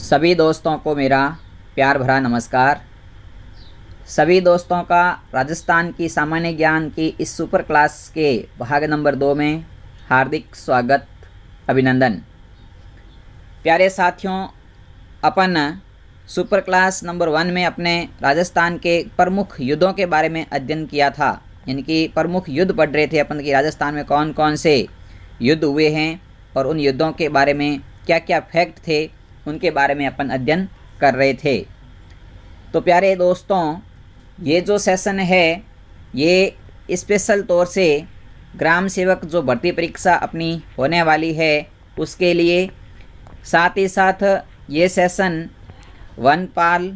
सभी दोस्तों को मेरा प्यार भरा नमस्कार। सभी दोस्तों का राजस्थान की सामान्य ज्ञान की इस सुपर क्लास के भाग नंबर 2 में हार्दिक स्वागत, अभिनंदन। प्यारे साथियों, अपन सुपर क्लास नंबर 1 में अपने राजस्थान के प्रमुख युद्धों के बारे में अध्ययन किया था, यानी कि प्रमुख युद्ध पढ़ रहे थे अपन कि राजस्थान में कौन कौन से युद्ध हुए हैं और उन युद्धों के बारे में क्या क्या फैक्ट थे, उनके बारे में अपन अध्ययन कर रहे थे। तो प्यारे दोस्तों, ये जो सेशन है ये स्पेशल तौर से ग्राम सेवक जो भर्ती परीक्षा अपनी होने वाली है उसके लिए, साथ ही साथ ये सेशन वनपाल,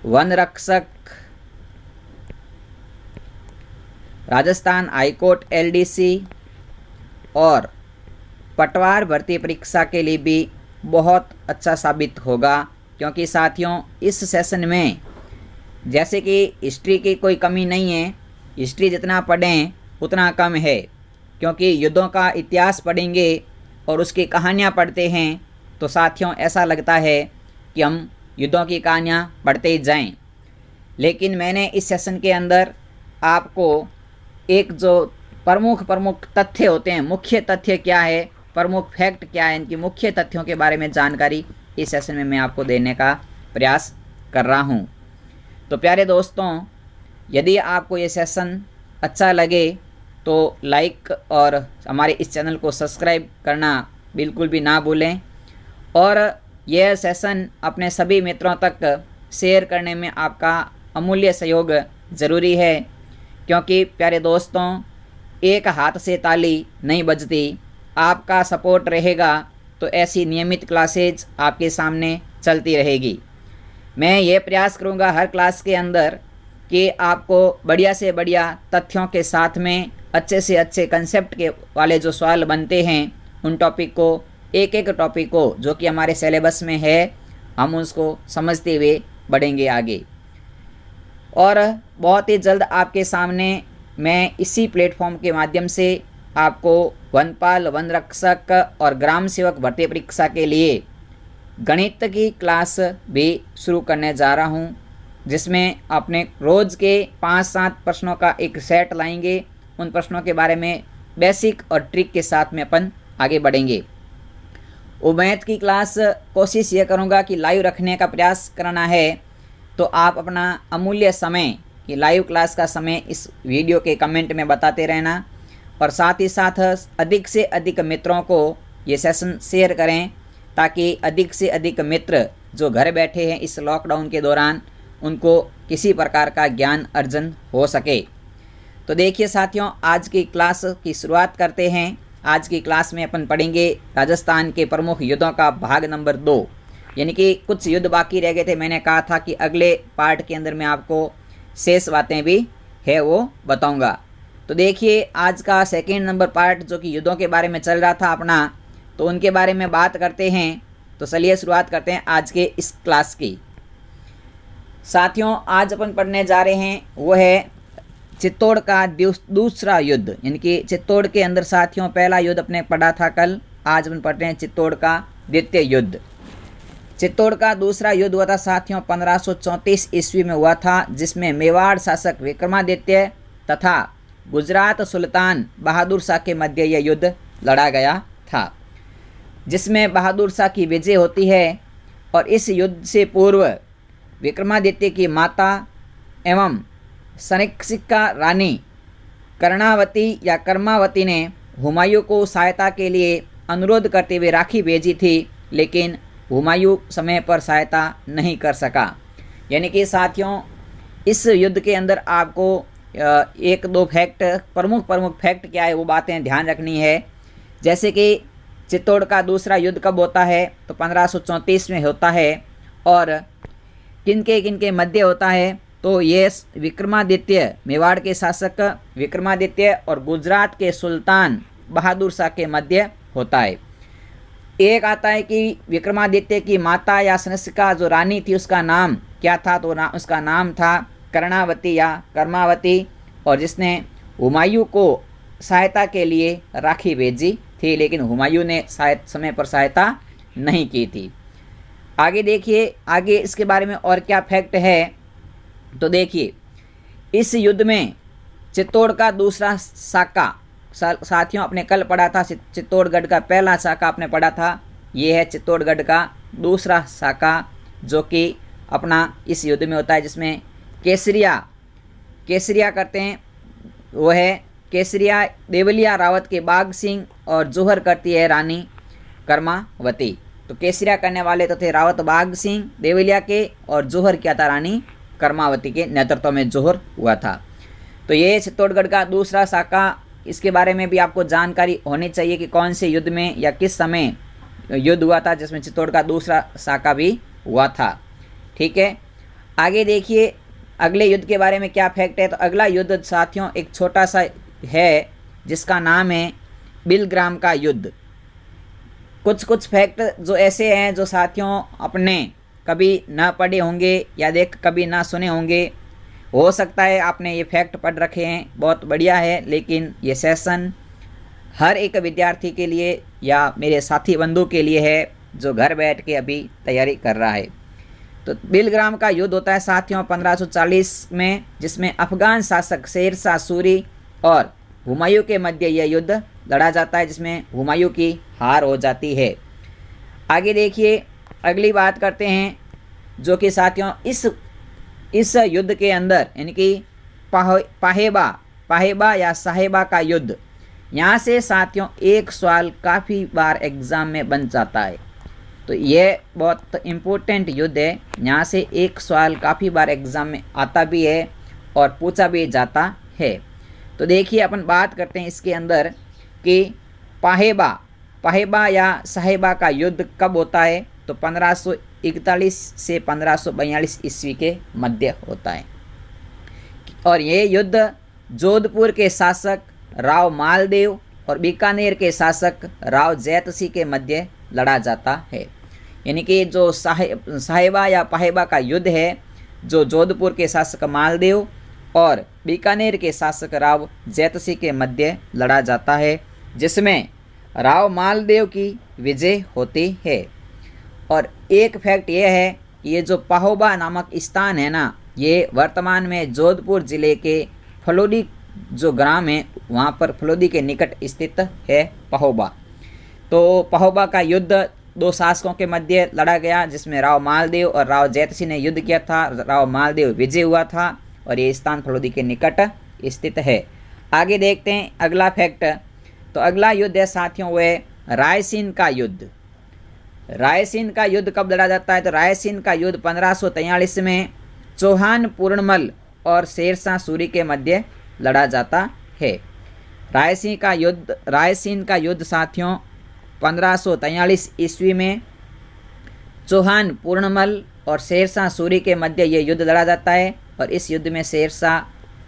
वन रक्षक, राजस्थान हाईकोर्ट एलडीसी और पटवार भर्ती परीक्षा के लिए भी बहुत अच्छा साबित होगा। क्योंकि साथियों, इस सेशन में जैसे कि हिस्ट्री की कोई कमी नहीं है, हिस्ट्री जितना पढ़ें उतना कम है, क्योंकि युद्धों का इतिहास पढ़ेंगे और उसकी कहानियाँ पढ़ते हैं तो साथियों ऐसा लगता है कि हम युद्धों की कहानियाँ पढ़ते ही जाएं। लेकिन मैंने इस सेशन के अंदर आपको एक जो प्रमुख तथ्य होते हैं, मुख्य तथ्य क्या है, प्रमुख फैक्ट क्या है, इनकी मुख्य तथ्यों के बारे में जानकारी इस सेशन में मैं आपको देने का प्रयास कर रहा हूं। तो प्यारे दोस्तों, यदि आपको ये सेशन अच्छा लगे तो लाइक और हमारे इस चैनल को सब्सक्राइब करना बिल्कुल भी ना भूलें, और यह सेशन अपने सभी मित्रों तक शेयर करने में आपका अमूल्य सहयोग ज़रूरी है। क्योंकि प्यारे दोस्तों, एक हाथ से ताली नहीं बजती, आपका सपोर्ट रहेगा तो ऐसी नियमित क्लासेज आपके सामने चलती रहेगी। मैं ये प्रयास करूँगा हर क्लास के अंदर कि आपको बढ़िया से बढ़िया तथ्यों के साथ में अच्छे से अच्छे कंसेप्ट के वाले जो सवाल बनते हैं उन टॉपिक को, एक एक टॉपिक को जो कि हमारे सिलेबस में है, हम उसको समझते हुए बढ़ेंगे आगे। और बहुत ही जल्द आपके सामने मैं इसी प्लेटफॉर्म के माध्यम से आपको वनपाल, वन रक्षक और ग्राम सेवक भर्ती परीक्षा के लिए गणित की क्लास भी शुरू करने जा रहा हूं, जिसमें अपने रोज़ के 5-7 प्रश्नों का एक सेट लाएंगे। उन प्रश्नों के बारे में बेसिक और ट्रिक के साथ में अपन आगे बढ़ेंगे। मैथ की क्लास कोशिश ये करूँगा कि लाइव रखने का प्रयास करना है, तो आप अपना अमूल्य समय कि लाइव क्लास का समय इस वीडियो के कमेंट में बताते रहना, और साथ ही साथ अधिक से अधिक मित्रों को ये सेशन शेयर करें ताकि अधिक से अधिक मित्र जो घर बैठे हैं इस लॉकडाउन के दौरान उनको किसी प्रकार का ज्ञान अर्जन हो सके। तो देखिए साथियों, आज की क्लास की शुरुआत करते हैं। आज की क्लास में अपन पढ़ेंगे राजस्थान के प्रमुख युद्धों का भाग नंबर 2, यानी कि कुछ युद्ध बाकी रह गए थे। मैंने कहा था कि अगले पार्ट के अंदर मैं आपको शेष बातें भी है वो बताऊंगा। तो देखिए, आज का सेकेंड नंबर पार्ट जो कि युद्धों के बारे में चल रहा था अपना, तो उनके बारे में बात करते हैं। तो चलिए शुरुआत करते हैं आज के इस क्लास की। साथियों, आज अपन पढ़ने जा रहे हैं वो है चित्तौड़ का दूसरा युद्ध, यानी कि चित्तौड़ के अंदर साथियों पहला युद्ध अपने पढ़ा था कल, आज अपन पढ़ रहे हैं चित्तौड़ का द्वितीय युद्ध। चित्तौड़ का दूसरा युद्ध हुआ था साथियों 1534 ईस्वी में हुआ था, जिसमें मेवाड़ शासक विक्रमादित्य तथा गुजरात सुल्तान बहादुर शाह के मध्य यह युद्ध लड़ा गया था, जिसमें बहादुर शाह की विजय होती है। और इस युद्ध से पूर्व विक्रमादित्य की माता एवं सनिक्सिका रानी कर्णावती या कर्मावती ने हुमायूं को सहायता के लिए अनुरोध करते हुए राखी भेजी थी, लेकिन हुमायूं समय पर सहायता नहीं कर सका। यानी कि साथियों, इस युद्ध के अंदर आपको एक दो फैक्ट, प्रमुख फैक्ट क्या है वो बातें ध्यान रखनी है। जैसे कि चित्तौड़ का दूसरा युद्ध कब होता है, तो 1534 में होता है, और किनके मध्य होता है, तो ये विक्रमादित्य, मेवाड़ के शासक विक्रमादित्य और गुजरात के सुल्तान बहादुर शाह के मध्य होता है। एक आता है कि विक्रमादित्य की माता या सनसिका जो रानी थी उसका नाम क्या था, तो उसका नाम था कर्णावती या कर्मावती, और जिसने हुमायूं को सहायता के लिए राखी भेजी थी, लेकिन हुमायूं ने शायद समय पर सहायता नहीं की थी। आगे देखिए, आगे इसके बारे में और क्या फैक्ट है। तो देखिए, इस युद्ध में चित्तौड़ का दूसरा साका, साथियों आपने कल पढ़ा था चित्तौड़गढ़ का पहला साका आपने पढ़ा था, ये है चित्तौड़गढ़ का दूसरा साका जो कि अपना इस युद्ध में होता है, जिसमें केसरिया करते हैं, वो है केसरिया देवलिया रावत के बाघ सिंह और जोहर करती है रानी कर्मावती। तो केसरिया करने वाले तो थे रावत बाघ सिंह देवलिया के, और जोहर क्या था, रानी कर्मावती के नेतृत्व में जोहर हुआ था। तो ये चित्तौड़गढ़ का दूसरा साका, इसके बारे में भी आपको जानकारी होनी चाहिए कि कौन से युद्ध में या किस समय युद्ध हुआ था जिसमें चित्तौड़ का दूसरा साका भी हुआ था। ठीक है, आगे देखिए अगले युद्ध के बारे में क्या फैक्ट है। तो अगला युद्ध साथियों एक छोटा सा है जिसका नाम है बिलग्राम का युद्ध। कुछ फैक्ट जो ऐसे हैं जो साथियों अपने कभी ना पढ़े होंगे या कभी ना सुने होंगे, हो सकता है आपने ये फैक्ट पढ़ रखे हैं, बहुत बढ़िया है, लेकिन ये सेशन हर एक विद्यार्थी के लिए या मेरे साथी बंधु के लिए है जो घर बैठ के अभी तैयारी कर रहा है। तो बिलग्राम का युद्ध होता है साथियों 1540 में, जिसमें अफगान शासक शेरशाह सूरी और हुमायूं के मध्य यह युद्ध लड़ा जाता है, जिसमें हुमायूं की हार हो जाती है। आगे देखिए, अगली बात करते हैं जो कि साथियों इस युद्ध के अंदर यानी कि पाहेबा या साहेबा का युद्ध, यहाँ से साथियों एक सवाल काफ़ी बार एग्ज़ाम में बन जाता है। तो ये बहुत इम्पोर्टेंट युद्ध है, यहाँ से एक सवाल काफ़ी बार एग्ज़ाम में आता भी है और पूछा भी जाता है। तो देखिए अपन बात करते हैं इसके अंदर कि पाहेबा या साहेबा का युद्ध कब होता है। तो 1541 से 1542 ईस्वी के मध्य होता है, और ये युद्ध जोधपुर के शासक राव मालदेव और बीकानेर के शासक राव जैतसिंह के मध्य लड़ा जाता है। यानी कि जो साहेबा या पाहेबा का युद्ध है, जो जोधपुर के शासक मालदेव और बीकानेर के शासक राव जैतसिंह के मध्य लड़ा जाता है, जिसमें राव मालदेव की विजय होती है। और एक फैक्ट ये है, ये जो पाहोबा नामक स्थान है ना, ये वर्तमान में जोधपुर जिले के फलोदी जो ग्राम है वहाँ पर फलोदी के निकट स्थित है पाहोबा। तो पाहोबा का युद्ध दो शासकों के मध्य लड़ा गया, जिसमें राव मालदेव और राव जैतसिंह ने युद्ध किया था। राव मालदेव विजय हुआ था और ये स्थान फलोदी के निकट स्थित है। आगे देखते हैं अगला फैक्ट। तो अगला युद्ध है साथियों वो है रायसीन का युद्ध। रायसीन का युद्ध कब लड़ा जाता है। तो रायसीन का युद्ध 1543 में चौहान पूर्णमल और शेरशाह सूरी के मध्य लड़ा जाता है। रायसीन का युद्ध साथियों 1543 ईस्वी में चौहान पूर्णमल और शेरशाह सूरी के मध्य ये युद्ध लड़ा जाता है, और इस युद्ध में शेरशाह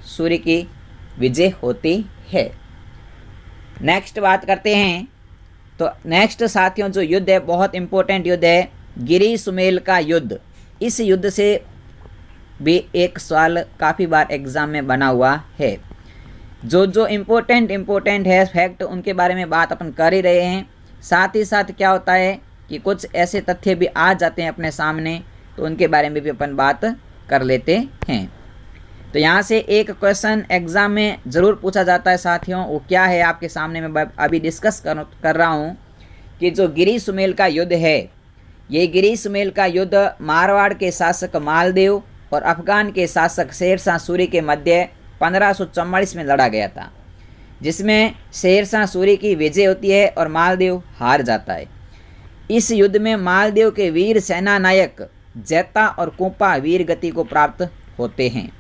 सूरी की विजय होती है। नेक्स्ट बात करते हैं। तो नेक्स्ट साथियों जो युद्ध है बहुत इंपॉर्टेंट युद्ध है, गिरी सुमेल का युद्ध। इस युद्ध से भी एक सवाल काफ़ी बार एग्जाम में बना हुआ है। जो इम्पोर्टेंट है फैक्ट, उनके बारे में बात अपन कर ही रहे हैं। साथ ही साथ क्या होता है कि कुछ ऐसे तथ्य भी आ जाते हैं अपने सामने, तो उनके बारे में भी अपन बात कर लेते हैं। तो यहाँ से एक क्वेश्चन एग्ज़ाम में ज़रूर पूछा जाता है साथियों, वो क्या है आपके सामने मैं अभी डिस्कस कर रहा हूँ कि जो गिरी सुमेल का युद्ध है, ये गिरी सुमेल का युद्ध मारवाड़ के शासक मालदेव और अफगान के शासक शेरशाह सूरी के मध्य 1544 में लड़ा गया था, जिसमें शेरशाह सूरी की विजय होती है और मालदेव हार जाता है। इस युद्ध में मालदेव के वीर सेना नायक जैता और कुंपा वीर गति को प्राप्त होते हैं।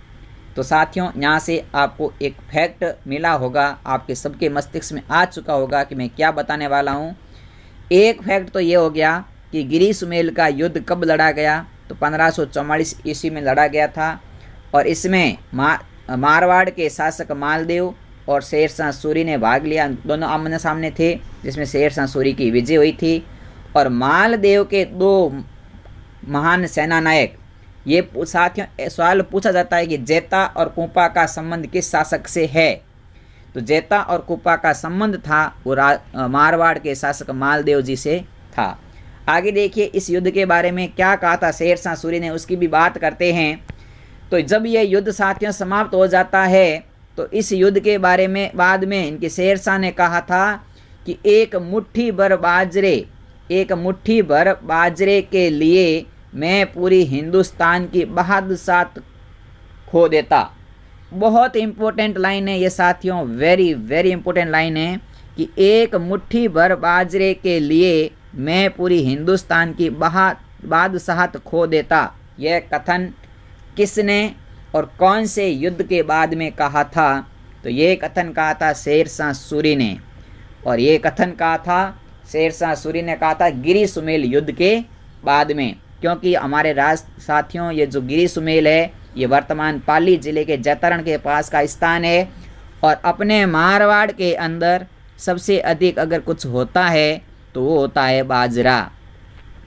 तो साथियों यहाँ से आपको एक फैक्ट मिला होगा, आपके सबके मस्तिष्क में आ चुका होगा कि मैं क्या बताने वाला हूँ। एक फैक्ट तो ये हो गया कि गिरी सुमेल का युद्ध कब लड़ा गया। तो 1544 ईस्वी में लड़ा गया था, और इसमें मारवाड़ के शासक मालदेव और शेरशाह सूरी ने भाग लिया। दोनों आमने सामने थे, जिसमें शेरशाह सूरी की विजय हुई थी। और मालदेव के दो महान सेना नायक, ये साथियों सवाल पूछा जाता है कि जैता और कुंपा का संबंध किस शासक से है। तो जेता और कुप्पा का संबंध था वो मारवाड़ के शासक मालदेव जी से था। आगे देखिए इस युद्ध के बारे में क्या कहा था शेरशाह सूरी ने, उसकी भी बात करते हैं। तो जब यह युद्ध साथियों समाप्त हो जाता है तो इस युद्ध के बारे में बाद में इनके शेरशाह ने कहा था कि एक मुट्ठी भर बाजरे के लिए मैं पूरी हिंदुस्तान की बहादुरी खो देता। बहुत इंपॉर्टेंट लाइन है ये साथियों, वेरी वेरी इंपॉर्टेंट लाइन है कि एक मुट्ठी भर बाजरे के लिए मैं पूरी हिंदुस्तान की बादशाहत खो देता। यह कथन किसने और कौन से युद्ध के बाद में कहा था? तो ये कथन कहा था शेरशाह सूरी ने, और ये कथन कहा था शेरशाह सूरी ने कहा था गिरी सुमेल युद्ध के बाद में। क्योंकि हमारे साथियों ये जो गिरी सुमेल है ये वर्तमान पाली जिले के जैतारण के पास का स्थान है, और अपने मारवाड़ के अंदर सबसे अधिक अगर कुछ होता है तो वो होता है बाजरा।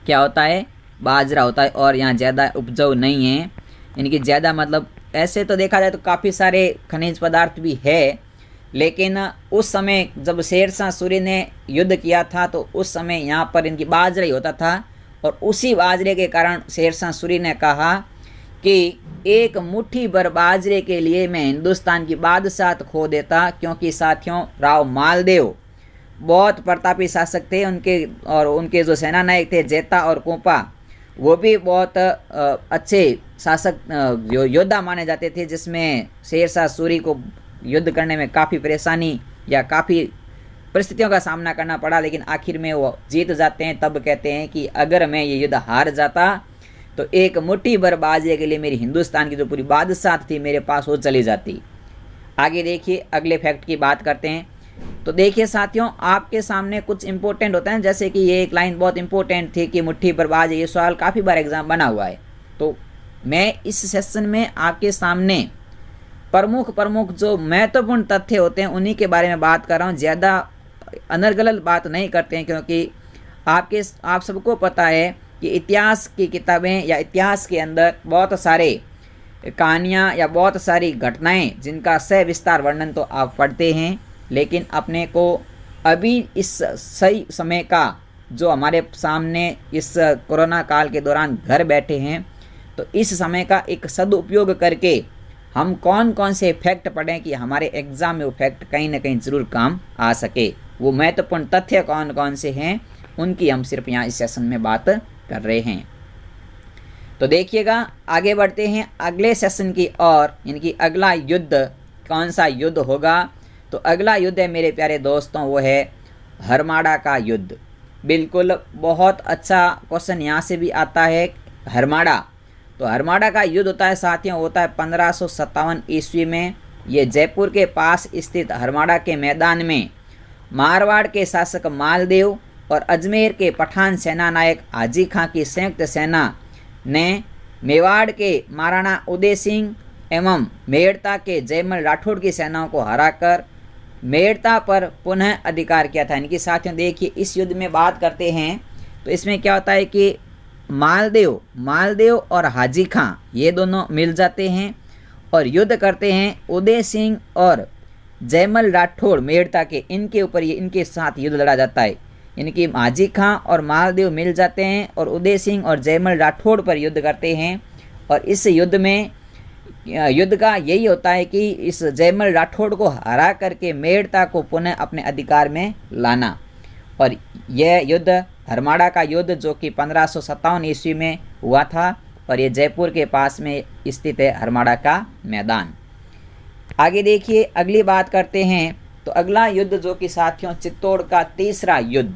क्या होता है? बाजरा होता है। और यहाँ ज़्यादा उपजाऊ नहीं है, इनकी ज़्यादा मतलब ऐसे तो देखा जाए तो काफ़ी सारे खनिज पदार्थ भी है, लेकिन उस समय जब शेरशाह सूरी ने युद्ध किया था तो उस समय यहाँ पर इनकी बाजरा ही होता था, और उसी बाजरे के कारण शेरशाह सूरी ने कहा कि एक मुट्ठी भर बाजरे के लिए मैं हिंदुस्तान की बादशाहत खो देता। क्योंकि साथियों राव मालदेव बहुत प्रतापी शासक थे, उनके जो सेना नायक थे जेता और कुप्पा वो भी बहुत अच्छे शासक योद्धा माने जाते थे, जिसमें शेरशाह सूरी को युद्ध करने में काफ़ी परेशानी या काफ़ी परिस्थितियों का सामना करना पड़ा, लेकिन आखिर में वो जीत जाते हैं। तब कहते हैं कि अगर मैं ये युद्ध हार जाता तो एक मुट्ठी भर बाजरे के लिए मेरी हिंदुस्तान की जो पूरी बादशाहत थी मेरे पास वो चली जाती। आगे देखिए अगले फैक्ट की बात करते हैं। तो देखिए साथियों आपके सामने कुछ इंपॉर्टेंट होता है, जैसे कि ये एक लाइन बहुत इंपॉर्टेंट थी कि मुट्ठी भर बाजरे, ये सवाल काफ़ी बार एग्जाम बना हुआ है। तो मैं इस सेशन में आपके सामने प्रमुख जो महत्वपूर्ण तथ्य होते हैं उन्हीं के बारे में बात कर रहा हूँ। ज़्यादा अनर्गल बात नहीं करते हैं, क्योंकि आप सबको पता है कि इतिहास की किताबें या इतिहास के अंदर बहुत सारे कहानियाँ या बहुत सारी घटनाएं जिनका सविस्तार वर्णन तो आप पढ़ते हैं, लेकिन अपने को अभी इस सही समय का जो हमारे सामने इस कोरोना काल के दौरान घर बैठे हैं, तो इस समय का एक सदुपयोग करके हम कौन कौन से फैक्ट पढ़ें कि हमारे एग्ज़ाम में वो फैक्ट कहीं ना कहीं ज़रूर काम आ सके। वो महत्वपूर्ण तथ्य कौन कौन से हैं उनकी हम सिर्फ यहाँ इस सेशन में बात कर रहे हैं। तो देखिएगा आगे बढ़ते हैं अगले सेशन की और इनकी अगला युद्ध कौन सा युद्ध होगा। तो अगला युद्ध है मेरे प्यारे दोस्तों वो है हरमाड़ा का युद्ध। बिल्कुल बहुत अच्छा क्वेश्चन यहाँ से भी आता है। हरमाड़ा, तो हरमाड़ा का युद्ध होता है साथियों, होता है 1557 ईस्वी में। ये जयपुर के पास स्थित हरमाड़ा के मैदान में मारवाड़ के शासक मालदेव और अजमेर के पठान सेना नायक हाजी खां की संयुक्त सेना ने मेवाड़ के महाराणा उदय सिंह एवं मेड़ता के जयमल राठौड़ की सेनाओं को हराकर मेड़ता पर पुनः अधिकार किया था। इनकी साथियों देखिए इस युद्ध में बात करते हैं तो इसमें क्या होता है कि मालदेव और हाजी खां ये दोनों मिल जाते हैं और युद्ध करते हैं। उदय सिंह और जयमल राठौड़ मेड़ता के इनके ऊपर इनके साथ युद्ध लड़ा जाता है। इनकी हाजी खां और मालदेव मिल जाते हैं और उदय सिंह और जयमल राठौड़ पर युद्ध करते हैं। और इस युद्ध का यही होता है कि इस जयमल राठौड़ को हरा करके मेड़ता को पुनः अपने अधिकार में लाना। और यह युद्ध हरमाड़ा का युद्ध जो कि 1557 ईस्वी में हुआ था और ये जयपुर के पास में स्थित है हरमाड़ा का मैदान। आगे देखिए अगली बात करते हैं। तो अगला युद्ध जो कि साथियों चित्तौड़ का तीसरा युद्ध,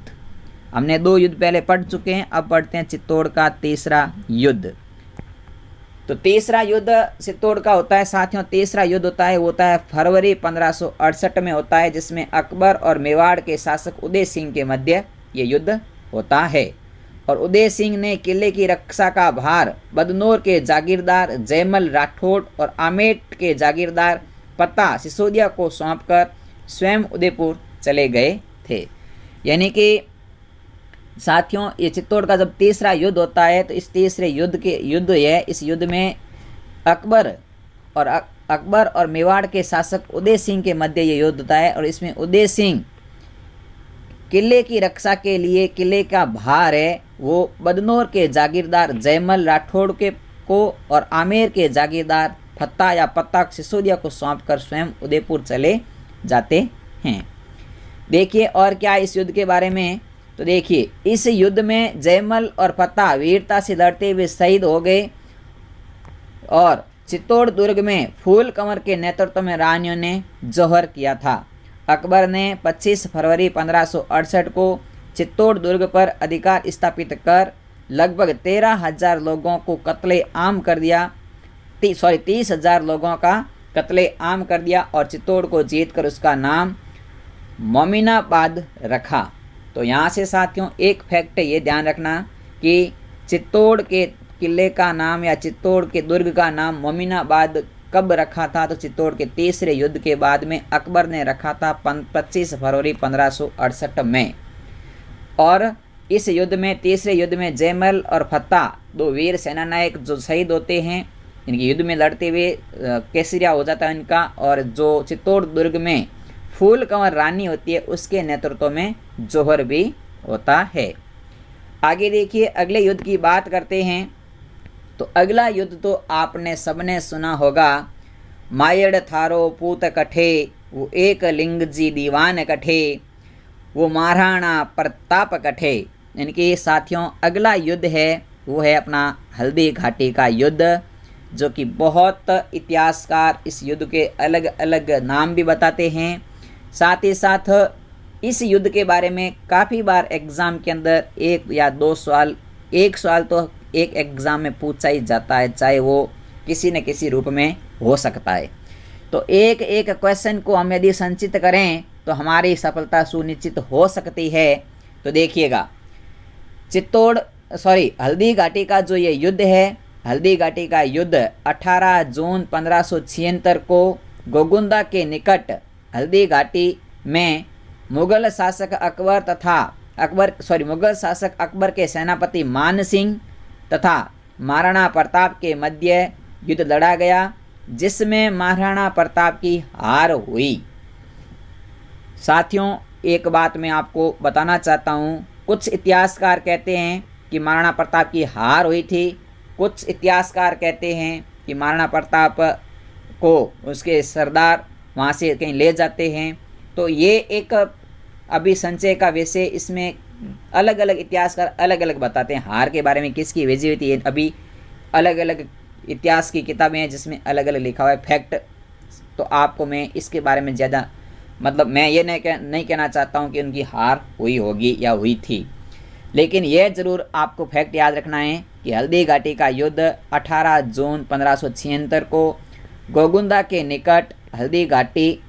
हमने 2 युद्ध पहले पढ़ चुके हैं, अब पढ़ते हैं चित्तौड़ का तीसरा युद्ध। तो तीसरा युद्ध चित्तौड़ का होता है साथियों, तीसरा युद्ध होता है फरवरी 1568 में होता है, जिसमें अकबर और मेवाड़ के शासक उदय सिंह के मध्य ये युद्ध होता है। और उदय सिंह ने किले की रक्षा का भार बदनौर के जागीरदार जयमल राठौड़ और आमेट के जागीरदार पता सिसोदिया को सौंपकर स्वयं उदयपुर चले गए थे। यानी कि साथियों ये चित्तौड़ का जब तीसरा युद्ध होता है तो इस तीसरे इस युद्ध में अकबर और अकबर और मेवाड़ के शासक उदय सिंह के मध्य ये युद्ध होता है और इसमें उदय सिंह किले की रक्षा के लिए किले का भार है वो बदनौर के जागीरदार जयमल राठौड़ के को और आमेर के जागीरदार फत्ता या पत्ता सिसोदिया को सौंपकर स्वयं उदयपुर चले जाते हैं। देखिए और क्या इस युद्ध के बारे में, तो देखिए इस युद्ध में जयमल और फत्ता वीरता से लड़ते हुए शहीद हो गए और चित्तौड़ दुर्ग में फूल कंवर के नेतृत्व में रानियों ने जौहर किया था। अकबर ने 25 फरवरी 1568 को चित्तौड़ दुर्ग पर अधिकार स्थापित कर लगभग 13,000 लोगों को कत्ले आम कर दिया 30,000 लोगों का कत्ले आम कर दिया और चित्तौड़ को जीतकर उसका नाम मोमिनाबाद रखा। तो यहाँ से साथियों एक फैक्ट ये ध्यान रखना कि चित्तौड़ के किले का नाम या चित्तौड़ के दुर्ग का नाम मोमिनाबाद कब रखा था, तो चित्तौड़ के तीसरे युद्ध के बाद में अकबर ने रखा था 25 फरवरी 1568 में। और इस युद्ध में तीसरे युद्ध में जयमल और फत्ता दो वीर सेनानायक जो शहीद होते हैं, इनके युद्ध में लड़ते हुए केसरिया हो जाता है इनका, और जो चित्तौड़ दुर्ग में फूल कंवर रानी होती है उसके नेतृत्व में जौहर भी होता है। आगे देखिए अगले युद्ध की बात करते हैं। तो अगला युद्ध तो आपने सबने सुना होगा, मायड़ थारो पूत कठे वो एक लिंग जी दीवान कठे वो महाराणा प्रताप कठे। इनके साथियों अगला युद्ध है वो है अपना हल्दी घाटी का युद्ध, जो कि बहुत इतिहासकार इस युद्ध के अलग अलग नाम भी बताते हैं। साथ ही साथ इस युद्ध के बारे में काफ़ी बार एग्ज़ाम के अंदर एक या दो सवाल, एक सवाल तो एक एग्ज़ाम में पूछा ही जाता है, चाहे वो किसी न किसी रूप में हो सकता है। तो एक एक क्वेश्चन को हम यदि संचित करें तो हमारी सफलता सुनिश्चित हो सकती है। तो देखिएगा हल्दी घाटी का जो ये युद्ध है, हल्दी घाटी का युद्ध 18 जून 1576 को गोगुंदा के निकट हल्दी घाटी में मुगल शासक अकबर के सेनापति मान सिंह तथा महाराणा प्रताप के मध्य युद्ध लड़ा गया, जिसमें महाराणा प्रताप की हार हुई। साथियों एक बात मैं आपको बताना चाहता हूँ, कुछ इतिहासकार कहते हैं कि महाराणा प्रताप की हार हुई थी, कुछ इतिहासकार कहते हैं कि महाराणा प्रताप को उसके सरदार वहाँ से कहीं ले जाते हैं। तो ये एक अभी संचय का विषय, इसमें अलग अलग इतिहासकार अलग अलग बताते हैं हार के बारे में किसकी वजह हुई थी। अभी अलग अलग इतिहास की किताबें हैं जिसमें अलग अलग लिखा हुआ है फैक्ट। तो आपको मैं इसके बारे में ज़्यादा मैं ये नहीं कहना चाहता हूँ कि उनकी हार हुई होगी या हुई थी, लेकिन यह ज़रूर आपको फैक्ट याद रखना है कि हल्दी घाटी का युद्ध 18 जून 1576 को गोगुंदा के निकट हल्दी घाटी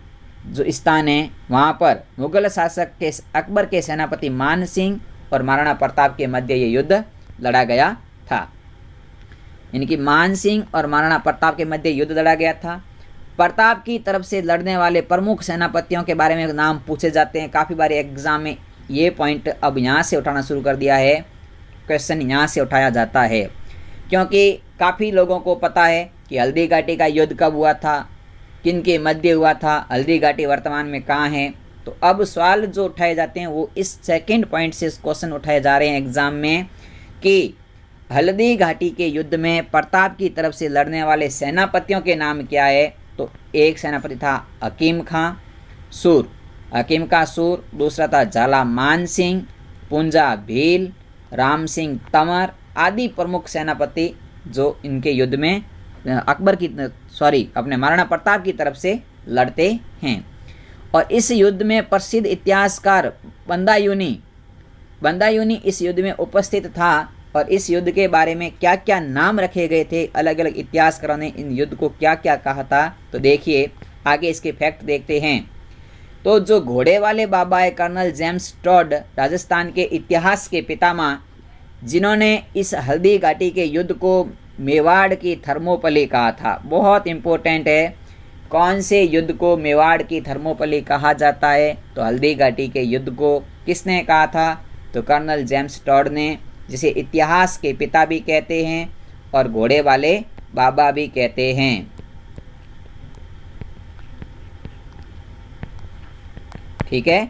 जो स्थान है वहाँ पर मुगल शासक के अकबर के सेनापति मान सिंह और महाराणा प्रताप के मध्य ये युद्ध लड़ा गया था। इनकी मान सिंह और महाराणा प्रताप के मध्य युद्ध लड़ा गया था। प्रताप की तरफ से लड़ने वाले प्रमुख सेनापतियों के बारे में नाम पूछे जाते हैं। काफ़ी बार एग्जाम में ये पॉइंट अब यहाँ से उठाना शुरू कर दिया है, क्वेश्चन यहाँ से उठाया जाता है, क्योंकि काफ़ी लोगों को पता है कि हल्दी घाटी का युद्ध कब हुआ था, किन के मध्य हुआ था, हल्दी घाटी वर्तमान में कहाँ है। तो अब सवाल जो उठाए जाते हैं वो इस सेकंड पॉइंट से क्वेश्चन उठाए जा रहे हैं एग्जाम में कि हल्दी घाटी के युद्ध में प्रताप की तरफ से लड़ने वाले सेनापतियों के नाम क्या है। तो एक सेनापति था हकीम खां सूर, दूसरा था झाला मान सिंह, पुंजा भील, राम सिंह तंवर आदि प्रमुख सेनापति जो इनके युद्ध में अपने महाराणा प्रताप की तरफ से लड़ते हैं। और इस युद्ध में प्रसिद्ध इतिहासकार बंदायूनी इस युद्ध में उपस्थित था और इस युद्ध के बारे में क्या क्या नाम रखे गए थे, अलग अलग इतिहासकारों ने इन युद्ध को क्या क्या कहा था। तो देखिए आगे इसके फैक्ट देखते हैं। तो जो घोड़े वाले बाबा है कर्नल जेम्स टॉड, राजस्थान के इतिहास के पितामह, जिन्होंने इस हल्दी घाटी के युद्ध को मेवाड़ की थर्मोपली कहा था। बहुत इम्पोर्टेंट है, कौन से युद्ध को मेवाड़ की थर्मोपली कहा जाता है। तो हल्दी घाटी के युद्ध को किसने कहा था, तो कर्नल जेम्स टॉड ने, जिसे इतिहास के पिता भी कहते हैं और घोड़े वाले बाबा भी कहते हैं। ठीक है।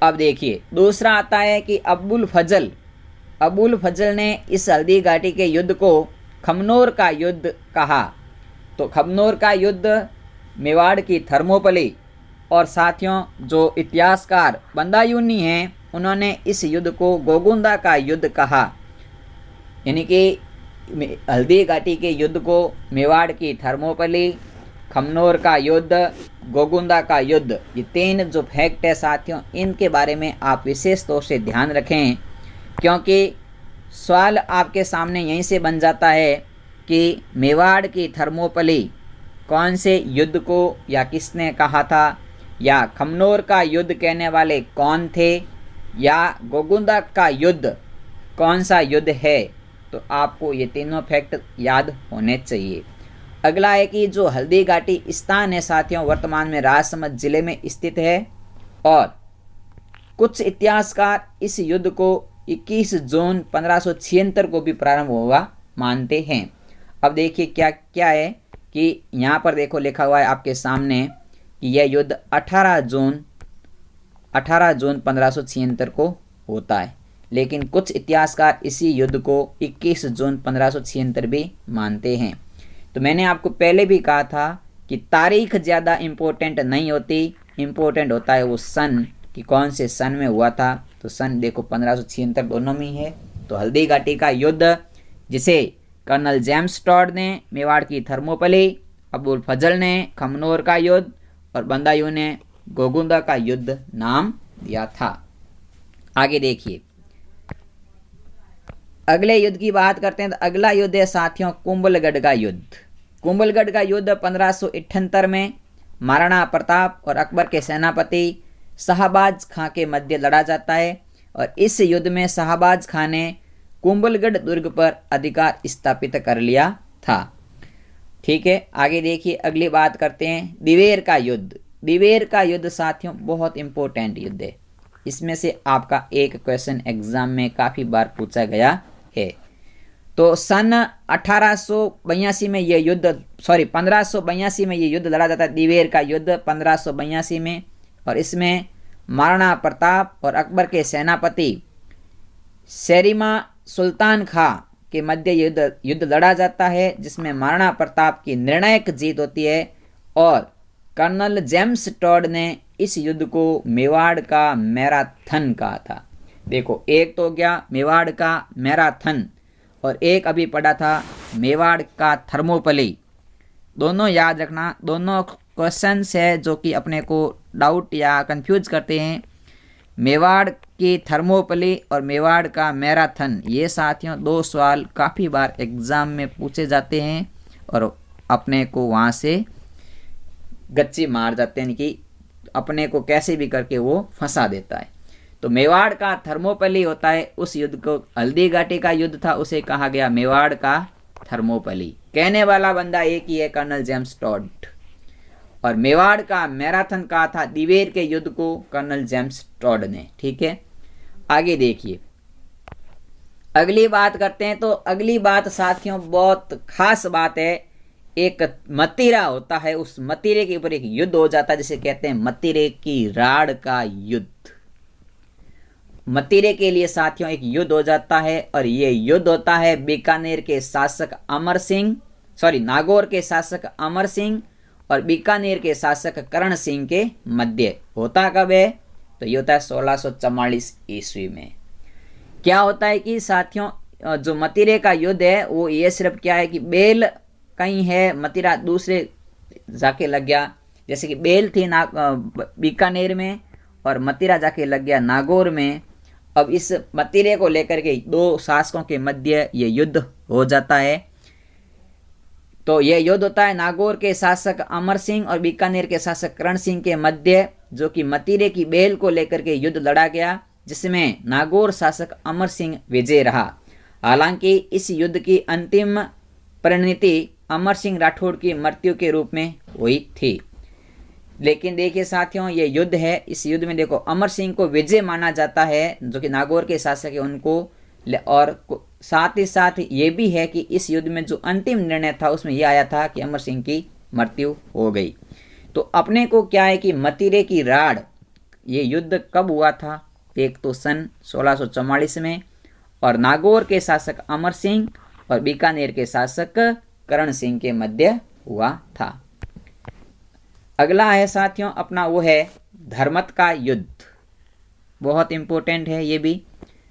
अब देखिए दूसरा आता है कि अबुल फजल ने इस हल्दी घाटी के युद्ध को खमनोर का युद्ध कहा। तो खमनोर का युद्ध मेवाड़ की थर्मोपली, और साथियों जो इतिहासकार बंदायूनी हैं उन्होंने इस युद्ध को गोगुंदा का युद्ध कहा। यानी कि हल्दी घाटी के युद्ध को मेवाड़ की थर्मोपली, खमनोर का युद्ध, गोगुंदा का युद्ध, ये 3 जो फैक्ट है साथियों, इनके बारे में आप विशेष तौर से ध्यान रखें, क्योंकि सवाल आपके सामने यहीं से बन जाता है कि मेवाड़ की थर्मोपली कौन से युद्ध को या किसने कहा था, या खमनोर का युद्ध कहने वाले कौन थे, या गोगुंदा का युद्ध कौन सा युद्ध है। तो आपको ये तीनों फैक्ट याद होने चाहिए। अगला है कि जो हल्दी घाटी स्थान है साथियों वर्तमान में राजसमंद जिले में स्थित है, और कुछ इतिहासकार इस युद्ध को 21 जून 1576 को भी प्रारंभ हुआ मानते हैं। अब देखिए क्या क्या है कि यहाँ पर देखो लिखा हुआ है आपके सामने कि यह युद्ध 18 जून 1576 को होता है, लेकिन कुछ इतिहासकार इसी युद्ध को 21 जून 1576 भी मानते हैं। तो मैंने आपको पहले भी कहा था कि तारीख ज़्यादा इम्पोर्टेंट नहीं होती, इम्पोर्टेंट होता है वो सन कि कौन से सन में हुआ था। तो सन देखो 1576 दोनों में ही है। तो हल्दी घाटी का युद्ध जिसे कर्नल जेम्स टॉड ने मेवाड़ की थर्मोपली, अबुल फजल ने खमनोर का युद्ध और बंदायूं ने गोगुंदा का युद्ध नाम दिया था। आगे देखिए अगले युद्ध की बात करते हैं। तो अगला युद्ध है साथियों कुंभलगढ़ का युद्ध। कुंभलगढ़ का युद्ध 1578 में महाराणा प्रताप और अकबर के सेनापति शाहबाज खां के मध्य लड़ा जाता है, और इस युद्ध में शाहबाज खां ने कुंभलगढ़ दुर्ग पर अधिकार स्थापित कर लिया था। ठीक है, आगे देखिए अगली बात करते हैं दिवेर का युद्ध। दिवेर का युद्ध साथियों बहुत इंपॉर्टेंट युद्ध है, इसमें से आपका एक क्वेश्चन एग्जाम में काफी बार पूछा गया है। तो सन 1582 में यह युद्ध 1582 में यह युद्ध लड़ा जाता है, दिवेर का युद्ध 1582 में, और इसमें महाराणा प्रताप और अकबर के सेनापति शेरिमा सुल्तान खां के मध्य युद्ध लड़ा जाता है, जिसमें महाराणा प्रताप की निर्णायक जीत होती है, और कर्नल जेम्स टॉड ने इस युद्ध को मेवाड़ का मैराथन कहा था। देखो एक तो गया मेवाड़ का मैराथन, और एक अभी पढ़ा था मेवाड़ का थर्मोपली। दोनों याद रखना, दोनों क्वेश्चंस है जो कि अपने को डाउट या कंफ्यूज करते हैं। मेवाड़ की थर्मोपली और मेवाड़ का मैराथन, ये साथियों 2 सवाल काफ़ी बार एग्ज़ाम में पूछे जाते हैं और अपने को वहाँ से गच्ची मार जाते हैं कि अपने को कैसे भी करके वो फंसा देता है। तो मेवाड़ का थर्मोपली होता है उस युद्ध को, हल्दी घाटी का युद्ध था उसे कहा गया मेवाड़ का थर्मोपली। कहने वाला बंदा एक ही है, कर्नल जेम्स टॉड, और मेवाड़ का मैराथन कहा था दिवेर के युद्ध को कर्नल जेम्स टॉड ने। ठीक है, आगे देखिए अगली बात करते हैं। तो अगली बात साथियों बहुत खास बात है। एक मतीरा होता है, उस मतीरे के ऊपर एक युद्ध हो जाता है जिसे कहते हैं मतीरे की राड़ का युद्ध। मतीरे के लिए साथियों एक युद्ध हो जाता है, और ये युद्ध होता है बीकानेर के शासक अमर सिंह, नागौर के शासक अमर सिंह और बीकानेर के शासक करण सिंह के मध्य। होता कब है? तो ये होता है 1644 ईस्वी में। क्या होता है कि साथियों जो मतीरे का युद्ध है वो ये सिर्फ क्या है कि बेल कहीं है, मतीरा दूसरे जाके लग गया। जैसे कि बेल थी बीकानेर में और मतीरा जाके लग गया नागौर में। अब इस मतीरे को लेकर के 2 शासकों के मध्य ये युद्ध हो जाता है। तो यह युद्ध होता है नागौर के शासक अमर सिंह और बीकानेर के शासक करण सिंह के मध्य, जो कि मतीरे की बेल को लेकर के युद्ध लड़ा गया, जिसमें नागौर शासक अमर सिंह विजय रहा। हालांकि इस युद्ध की अंतिम परिणति अमर सिंह राठौड़ की मृत्यु के रूप में हुई थी। लेकिन देखिए साथियों ये युद्ध है, इस युद्ध में देखो अमर सिंह को विजय माना जाता है जो कि नागौर के शासक है उनको, और साथ ही साथ ये भी है कि इस युद्ध में जो अंतिम निर्णय था उसमें यह आया था कि अमर सिंह की मृत्यु हो गई। तो अपने को क्या है कि मतीरे की राड़ ये युद्ध कब हुआ था? एक तो सन 1644 में, और नागौर के शासक अमर सिंह और बीकानेर के शासक करण सिंह के मध्य हुआ था। अगला है साथियों अपना वो है धर्मत का युद्ध। बहुत इंपॉर्टेंट है ये भी।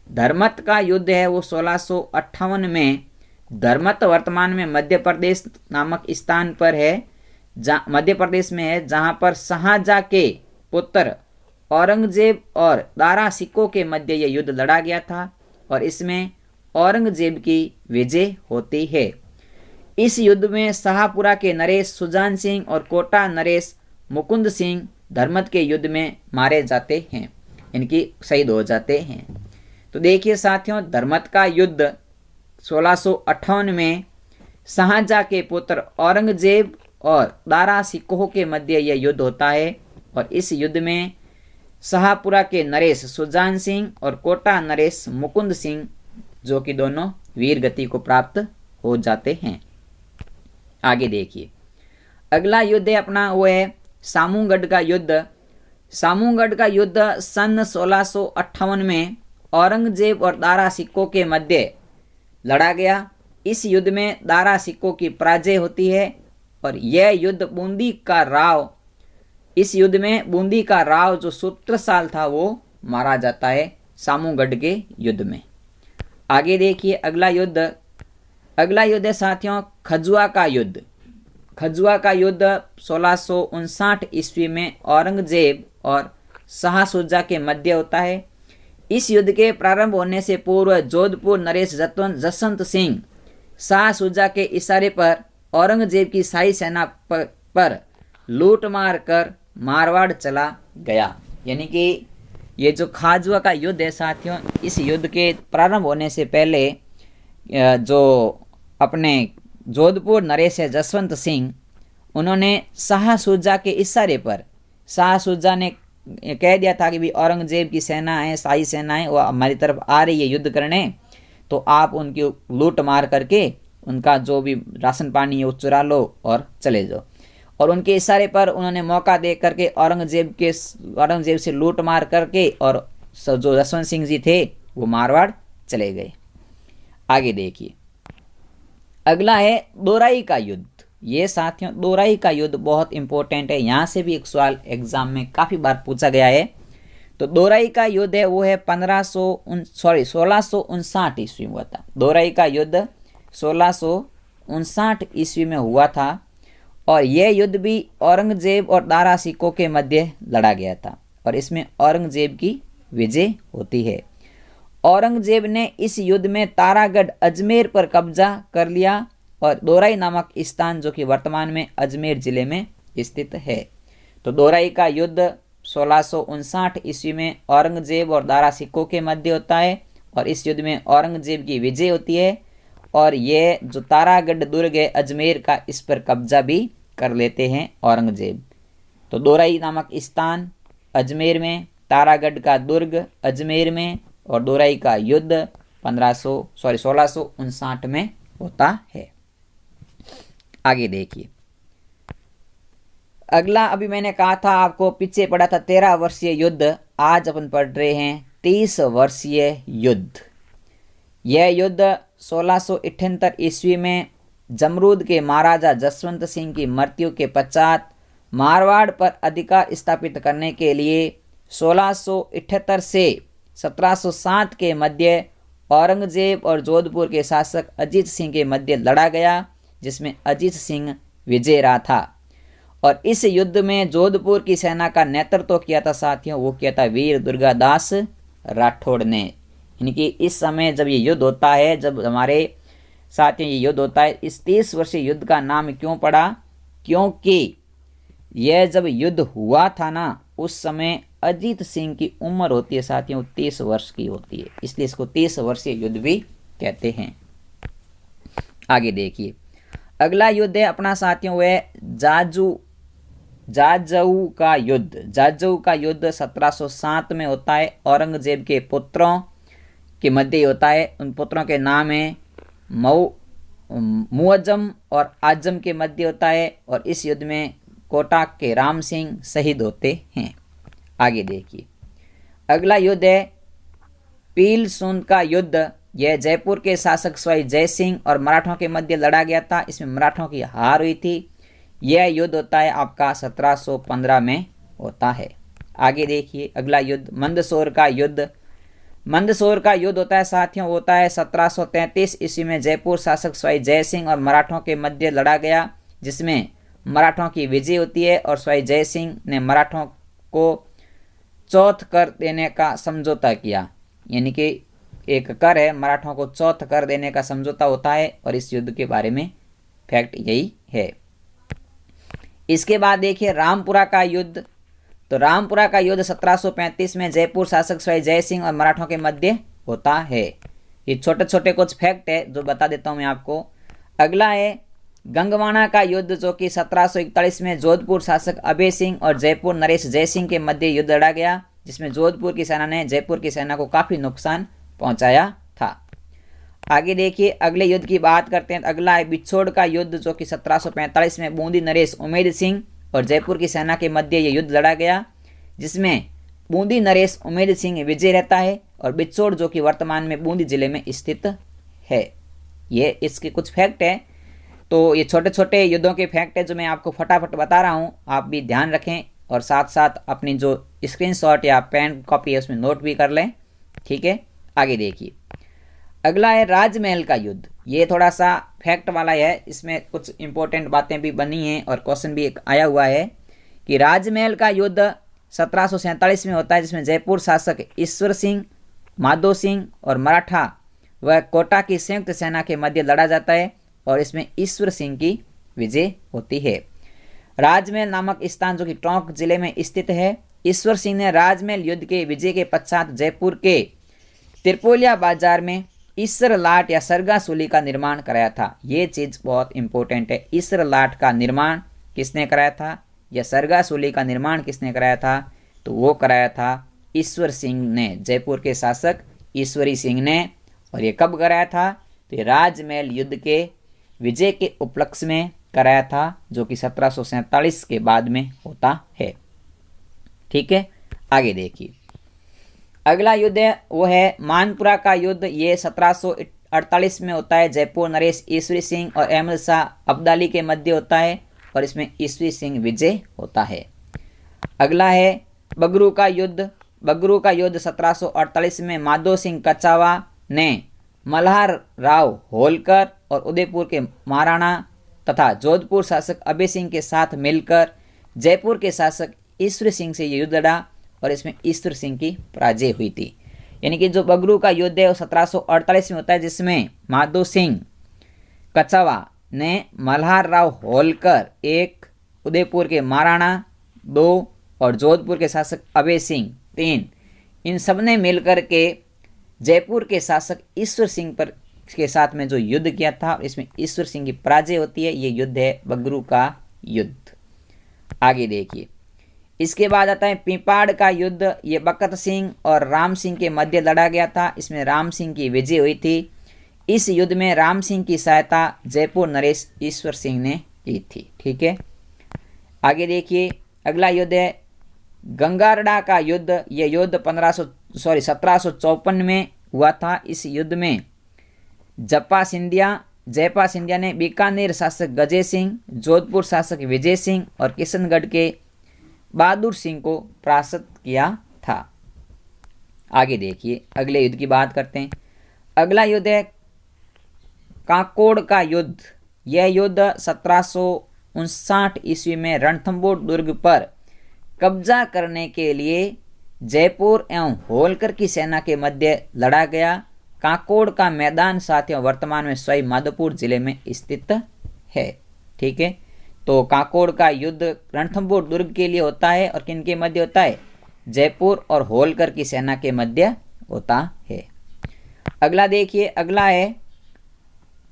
धर्मत का युद्ध है वो 1658 में धर्मत वर्तमान में मध्य प्रदेश नामक स्थान पर है, मध्य प्रदेश में है, जहां पर शाहजहां के पुत्र औरंगजेब और दारा सिकों के मध्य यह युद्ध लड़ा गया था और इसमें औरंगजेब की विजय होती है। इस युद्ध में शाहपुरा के नरेश सुजान सिंह और कोटा नरेश मुकुंद सिंह धर्मत के युद्ध में मारे जाते हैं, इनकी शहीद हो जाते हैं। तो देखिए साथियों, धर्मत का युद्ध 1658 में शाहजहां के पुत्र औरंगजेब और दारा सिकोह के मध्य यह युद्ध होता है और इस युद्ध में शाहपुरा के नरेश सुजान सिंह और कोटा नरेश मुकुंद सिंह जो कि दोनों वीर गति को प्राप्त हो जाते हैं। आगे देखिए, अगला युद्ध है अपना वो है सामूगढ़ का युद्ध। सामूगढ़ का युद्ध सन 1658 में औरंगजेब और दारा सिकोह के मध्य लड़ा गया। इस युद्ध में दारा सिकोह की पराजय होती है और यह युद्ध बूंदी का राव, इस युद्ध में बूंदी का राव जो सूत्रसाल था वो मारा जाता है सामूगढ़ के युद्ध में। आगे देखिए अगला युद्ध है साथियों खजुआ का युद्ध। खजुआ का युद्ध 1659 ईस्वी में औरंगजेब और शाह शुजा के मध्य होता है। इस युद्ध के प्रारंभ होने से पूर्व जोधपुर नरेश जसवंत सिंह शाह शुजा के इशारे पर औरंगजेब की शाही सेना पर लूट मार कर मारवाड़ चला गया। यानी कि ये जो खाजुआ का युद्ध है साथियों, इस युद्ध के प्रारंभ होने से पहले जो अपने जोधपुर नरेश जसवंत सिंह, उन्होंने शाह शुजा के इशारे पर, शाह शुजा ने कह दिया था कि भी औरंगजेब की सेना है, शाही सेना है, वो हमारी तरफ आ रही है युद्ध करने, तो आप उनकी लूट मार करके उनका जो भी राशन पानी है वो चुरा लो और चले जाओ। और उनके इशारे पर उन्होंने मौका दे करके औरंगजेब से लूट मार करके और जो जसवंत सिंह जी थे वो मारवाड़ चले गए। आगे देखिए, अगला है दोराई का युद्ध। ये साथियों दोराई का युद्ध बहुत इंपॉर्टेंट है, यहाँ से भी एक सवाल एग्जाम में काफ़ी बार पूछा गया है। तो दोराई का युद्ध है वो है 1659 ईस्वी में हुआ था। दोराई का युद्ध 1659 ईस्वी में हुआ था और यह युद्ध भी औरंगजेब और दारा सिकोह के मध्य लड़ा गया था और इसमें औरंगजेब की विजय होती है। औरंगजेब ने इस युद्ध में तारागढ़ अजमेर पर कब्जा कर लिया और दोराई नामक स्थान जो कि वर्तमान में अजमेर जिले में स्थित है। तो दोराई का युद्ध 1659 ईस्वी में औरंगजेब और दारा सिकोह के मध्य होता है और इस युद्ध में औरंगजेब की विजय होती है और ये जो तारागढ़ दुर्ग है अजमेर का, इस पर कब्जा भी कर लेते हैं औरंगजेब। तो दोराई नामक स्थान अजमेर में, तारागढ़ का दुर्ग अजमेर में और दोराई का युद्ध 1659 में होता है। आगे देखिए, अगला अभी मैंने कहा था आपको, पीछे पड़ा था 13 वर्षीय युद्ध, आज अपन पढ़ रहे हैं 30 वर्षीय युद्ध। यह युद्ध 1678 ईस्वी में जमरूद के महाराजा जसवंत सिंह की मृत्यु के पश्चात मारवाड़ पर अधिकार स्थापित करने के लिए 1678 से 1707 के मध्य औरंगजेब और जोधपुर के शासक अजीत सिंह के मध्य लड़ा गया, जिसमें अजीत सिंह विजय रहा था। और इस युद्ध में जोधपुर की सेना का नेतृत्व किया था साथियों, वो किया था वीर दुर्गादास राठौड़ ने। यानी इस समय जब ये युद्ध होता है, जब हमारे साथियों ये युद्ध होता है, इस 30 वर्षीय युद्ध का नाम क्यों पड़ा? क्योंकि यह जब युद्ध हुआ था ना, उस समय अजीत सिंह की उम्र होती है साथियों 30 वर्ष की होती है, इसलिए इसको 30 वर्षीय युद्ध भी कहते हैं। आगे देखिए, अगला युद्ध है अपना साथियों वह जाजऊ का युद्ध। जाजऊ का युद्ध 1707 में होता है, औरंगजेब के पुत्रों के मध्य होता है। उन पुत्रों के नाम है मुअज्जम और आजम के मध्य होता है और इस युद्ध में कोटा के राम सिंह शहीद होते हैं। आगे देखिए, अगला युद्ध है पीलसूंद का युद्ध। यह जयपुर के शासक स्वाई जय सिंह और मराठों के मध्य लड़ा गया था। इसमें मराठों की हार हुई थी। यह युद्ध होता है आपका 1715 में होता है। आगे देखिए, अगला युद्ध मंदसौर का युद्ध। मंदसौर का युद्ध होता है साथियों, होता है 1733 ईस्वी में जयपुर शासक स्वाई जय सिंह और मराठों के मध्य लड़ा गया, जिसमें मराठों की विजय होती है और स्वाई जय सिंह ने मराठों को चौथ कर देने का समझौता किया। यानी कि एक कर है, मराठों को चौथ कर देने का समझौता होता है और इस युद्ध के बारे में फैक्ट यही है। इसके बाद देखिए रामपुरा का युद्ध। तो रामपुरा का युद्ध 1735 में जयपुर शासक स्वाई जय सिंह और मराठों के मध्य होता है। ये छोटे छोटे कुछ फैक्ट है जो बता देता हूं मैं आपको। अगला है गंगवाना का युद्ध, जो कि 1741 में जोधपुर शासक अभय सिंह और जयपुर नरेश जय सिंह के मध्य युद्ध लड़ा गया, जिसमें जोधपुर की सेना ने जयपुर की सेना को काफी नुकसान पहुंचाया था। आगे देखिए, अगले युद्ध की बात करते हैं। अगला है बिछोड़ का युद्ध, जो कि 1745 में बूंदी नरेश उमेद सिंह और जयपुर की सेना के मध्य ये युद्ध लड़ा गया, जिसमें बूंदी नरेश उमेद सिंह विजय रहता है और बिछोड़ जो कि वर्तमान में बूंदी जिले में स्थित है। ये इसके कुछ फैक्ट है। तो ये छोटे छोटे युद्धों के फैक्ट है जो मैं आपको फटाफट बता रहा हूँ, आप भी ध्यान रखें और साथ साथ अपनी जो स्क्रीनशॉट या पेन कॉपी है उसमें नोट भी कर लें। ठीक है, आगे देखिए, अगला है राजमहल का युद्ध। ये थोड़ा सा फैक्ट वाला है, इसमें कुछ इंपॉर्टेंट बातें भी बनी हैं और क्वेश्चन भी एक आया हुआ है कि राजमहल का युद्ध 1747 में होता है, जिसमें जयपुर शासक ईश्वर सिंह, माधो सिंह और मराठा व कोटा की संयुक्त सेना के मध्य लड़ा जाता है और इसमें ईश्वर सिंह की विजय होती है। राजमहल नामक स्थान जो कि टोंक जिले में स्थित है। ईश्वर सिंह ने राजमहल युद्ध के विजय के पश्चात जयपुर के तिरपोलिया बाजार में ईश्वर लाट या सरगा सूली का निर्माण कराया था। ये चीज बहुत इंपॉर्टेंट है। ईश्वर लाट का निर्माण किसने कराया था या सरगा सूली का निर्माण किसने कराया था? तो वो कराया था ईश्वर सिंह ने, जयपुर के शासक ईश्वरी सिंह ने। और ये कब कराया था? तो राजमहल युद्ध के विजय के उपलक्ष्य में कराया था, जो कि 1747 के बाद में होता है। ठीक है, आगे देखिए, अगला युद्ध है वो है मानपुरा का युद्ध। ये 1748 में होता है। जयपुर नरेश ईश्वरी सिंह और अहमद शाह अब्दाली के मध्य होता है और इसमें ईश्वरी सिंह विजय होता है। अगला है बगरू का युद्ध। बगरू का युद्ध 1748 में माधो सिंह कचावा ने मल्हार राव होलकर और उदयपुर के महाराणा तथा जोधपुर शासक अभय सिंह के साथ मिलकर जयपुर के शासक ईश्वर सिंह से ये युद्ध लड़ा और इसमें ईश्वर सिंह की पराजय हुई थी। यानी कि जो बगरू का युद्ध है वो 1748 में होता है, जिसमें माधो सिंह कचावा ने मल्हार राव होलकर 1, उदयपुर के महाराणा 2 और जोधपुर के शासक अभय सिंह 3, इन सब ने मिलकर के जयपुर के शासक ईश्वर सिंह पर के साथ में जो युद्ध किया था, इसमें ईश्वर सिंह की पराजय होती है। ये युद्ध है बगरू का युद्ध। आगे देखिए, इसके बाद आता है पिपाड़ का युद्ध। ये बकत सिंह और राम सिंह के मध्य लड़ा गया था। इसमें राम सिंह की विजय हुई थी। इस युद्ध में राम सिंह की सहायता जयपुर नरेश ईश्वर सिंह ने की थी। ठीक है, आगे देखिए, अगला युद्ध है गंगारड़ा का युद्ध। यह युद्ध 1754 में हुआ था। इस युद्ध में जयपा सिंधिया ने बीकानेर शासक गजय सिंह, जोधपुर शासक विजय सिंह और किशनगढ़ के बहादुर सिंह को परास्त किया था। आगे देखिए, अगले युद्ध की बात करते हैं। अगला युद्ध है काकोड़ का युद्ध। यह युद्ध 1759 ईस्वी में रणथंभौर दुर्ग पर कब्जा करने के लिए जयपुर एवं होलकर की सेना के मध्य लड़ा गया। काकोड़ का मैदान साथियों वर्तमान में सवाई माधोपुर जिले में स्थित है। ठीक है, तो काकोड़ का युद्ध रणथंभौर दुर्ग के लिए होता है और किन के मध्य होता है? जयपुर और होलकर की सेना के मध्य होता है। अगला देखिए, अगला है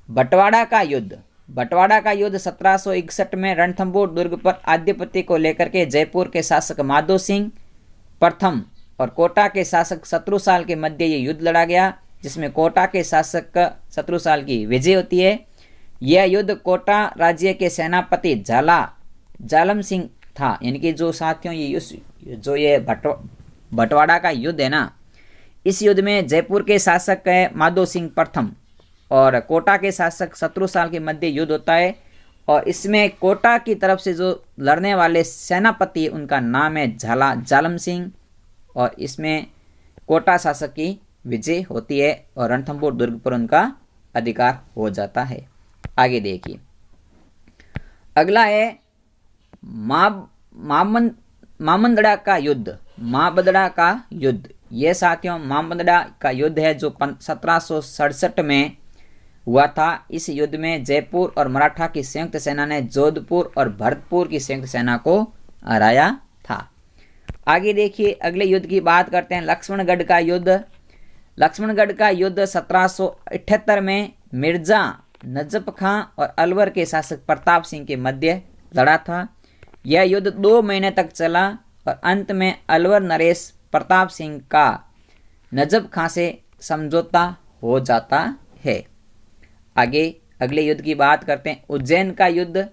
बटवाड़ा का युद्ध। बटवाड़ा का युद्ध 1761 में रणथंभौर दुर्ग पर आधिपत्य को लेकर के जयपुर के शासक माधो सिंह प्रथम और कोटा के शासक शत्रुसाल के मध्य ये युद्ध लड़ा गया, जिसमें कोटा के शासक शत्रुसाल की विजय होती है। यह युद्ध कोटा राज्य के सेनापति जालम सिंह था। यानी कि जो साथियों ये बंटवाड़ा का युद्ध है ना, इस युद्ध में जयपुर के शासक है माधो सिंह प्रथम और कोटा के शासक शत्रुसाल के मध्य युद्ध होता है। और इसमें कोटा की तरफ से जो लड़ने वाले सेनापति उनका नाम है जालम सिंह और इसमें कोटा शासक की विजय होती है और रणथंभौर दुर्ग पर उनका अधिकार हो जाता है। आगे देखिए, अगला है मामंदड़ा का युद्ध। मामंदड़ा का युद्ध, ये साथियों मामंदड़ा का युद्ध है जो 1767 में हुआ था। इस युद्ध में जयपुर और मराठा की संयुक्त सेना ने जोधपुर और भरतपुर की संयुक्त सेना को हराया था। आगे देखिए, अगले युद्ध की बात करते हैं, लक्ष्मणगढ़ का युद्ध। लक्ष्मणगढ़ का युद्ध 1778 में मिर्जा नजफ खां और अलवर के शासक प्रताप सिंह के मध्य लड़ा था। यह युद्ध 2 महीने तक चला और अंत में अलवर नरेश प्रताप सिंह का नजफ खां से समझौता हो जाता है। आगे अगले युद्ध की बात करते हैं, उज्जैन का युद्ध।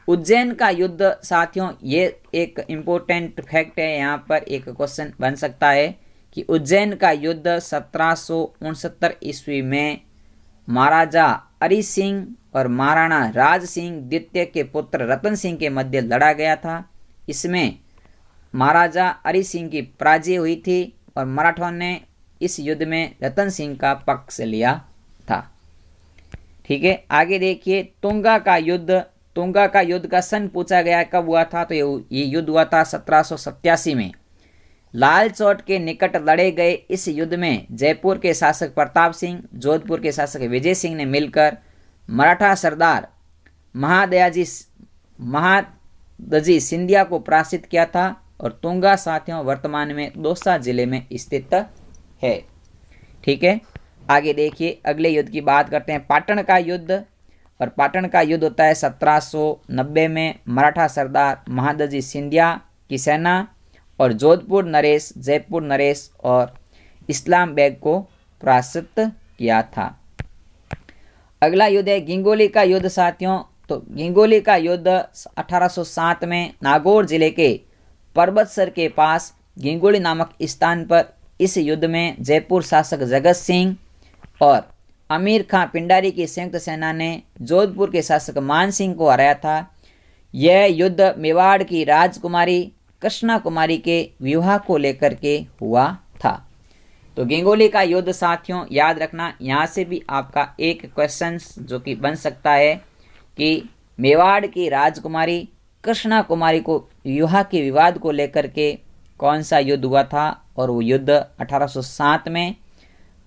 उज्जैन का युद्ध साथियों, ये एक इम्पोर्टेंट फैक्ट है, यहाँ पर एक क्वेश्चन बन सकता है कि उज्जैन का युद्ध 1769 ईस्वी में महाराजा अरि सिंह और महाराणा राज सिंह द्वितीय के पुत्र रतन सिंह के मध्य लड़ा गया था। इसमें महाराजा अरि सिंह की पराजय हुई थी और मराठों ने इस युद्ध में रतन सिंह का पक्ष लिया था। ठीक है, आगे देखिए, तुंगा का युद्ध। तुंगा का युद्ध का सन पूछा गया कब हुआ था, तो ये युद्ध हुआ था 1787 में। लाल चौट के निकट लड़े गए इस युद्ध में जयपुर के शासक प्रताप सिंह, जोधपुर के शासक विजय सिंह ने मिलकर मराठा सरदार महादजी सिंधिया को पराजित किया था और तुंगा साथियों वर्तमान में दौसा जिले में स्थित है। ठीक है, आगे देखिए, अगले युद्ध की बात करते हैं, पाटन का युद्ध। और पाटन का युद्ध होता है 1790 में मराठा सरदार महादजी सिंधिया की सेना और जोधपुर नरेश, जयपुर नरेश और इस्लाम बेग को पराजित किया था। अगला युद्ध है गिंगोली का युद्ध साथियों। तो गिंगोली का युद्ध 1807 में नागौर जिले के पर्वतसर के पास गिंगोली नामक स्थान पर, इस युद्ध में जयपुर शासक जगत सिंह और अमीर खां पिंडारी की संयुक्त सेना ने जोधपुर के शासक मान सिंह को हराया था। यह युद्ध मेवाड़ की राजकुमारी कृष्णा कुमारी के विवाह को लेकर के हुआ था। तो गिंगोली का युद्ध साथियों याद रखना, यहाँ से भी आपका एक क्वेश्चन जो कि बन सकता है कि मेवाड़ की राजकुमारी कृष्णा कुमारी को विवाह के विवाद को लेकर के कौन सा युद्ध हुआ था, और वो युद्ध 1807 में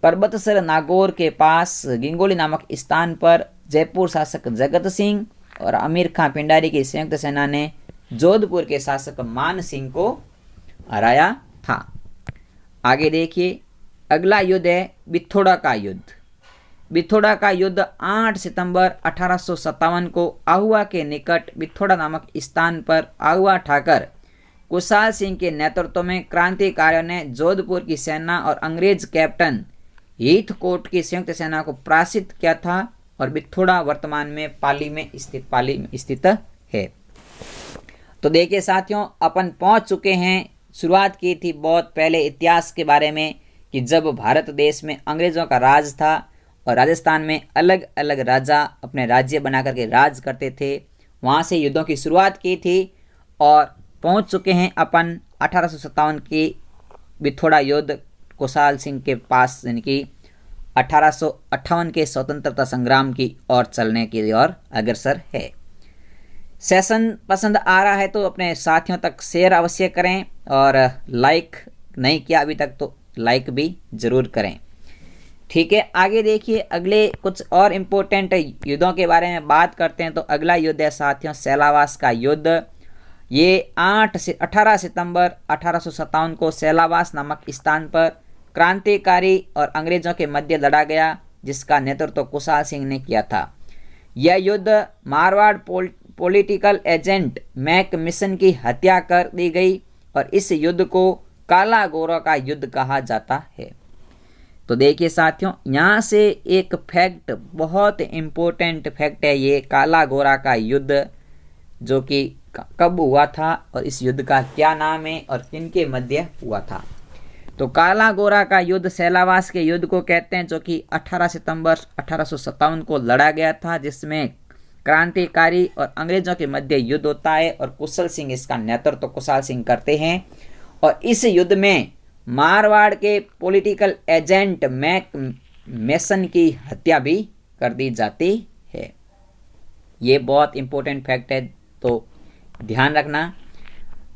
पर्वतसर नागौर के पास गिंगोली नामक स्थान पर जयपुर शासक जगत सिंह और अमीर खां पिंडारी की संयुक्त सेना ने जोधपुर के शासक मान सिंह को हराया था। आगे देखिए, अगला युद्ध है बिथोड़ा का युद्ध। बिथोड़ा का युद्ध 8 सितंबर 1857 को आहुआ के निकट बिथोड़ा नामक स्थान पर आहुआ ठाकर कुशाल सिंह के नेतृत्व में क्रांतिकारियों ने जोधपुर की सेना और अंग्रेज कैप्टन हीथकोट की संयुक्त सेना को पराजित किया था और बिथोड़ा वर्तमान में पाली में स्थित है। तो देखिए साथियों, अपन पहुंच चुके हैं, शुरुआत की थी बहुत पहले इतिहास के बारे में कि जब भारत देश में अंग्रेजों का राज था और राजस्थान में अलग अलग राजा अपने राज्य बना करके राज करते थे, वहाँ से युद्धों की शुरुआत की थी और पहुँच चुके हैं अपन 1857 की बिथोड़ा युद्ध कुशाल सिंह के पास, यानी कि 1858 के स्वतंत्रता संग्राम की ओर चलने की ओर अग्रसर है। सेशन पसंद आ रहा है तो अपने साथियों तक शेयर अवश्य करें और लाइक नहीं किया अभी तक तो लाइक भी जरूर करें। ठीक है, आगे देखिए, अगले कुछ और इम्पोर्टेंट युद्धों के बारे में बात करते हैं। तो अगला युद्ध है साथियों सैलावास का युद्ध। ये 18 सितंबर 1857 को सैलावास नामक स्थान पर क्रांतिकारी और अंग्रेजों के मध्य लड़ा गया, जिसका नेतृत्व कुशाल सिंह ने किया था। यह युद्ध Marwar political agent Mac Mason की हत्या कर दी गई और इस युद्ध को काला गोरा का युद्ध कहा जाता है। तो देखिए साथियों, यहाँ से एक फैक्ट, बहुत इम्पोर्टेंट फैक्ट है ये काला गोरा का युद्ध, जो कि कब हुआ था और इस युद्ध का क्या नाम है और किनके मध्य हुआ था। तो काला गोरा का युद्ध सेलावास के युद्ध को कहते हैं, जो कि 18 सितंबर 1857 को लड़ा गया था, जिसमें क्रांतिकारी और अंग्रेजों के मध्य युद्ध होता है और कुशल सिंह इसका नेतृत्व कुशाल सिंह करते हैं। और इस युद्ध में मारवाड़ के पॉलिटिकल एजेंट मैक मेसन की हत्या भी कर दी जाती है। ये बहुत इंपॉर्टेंट फैक्ट है, तो ध्यान रखना।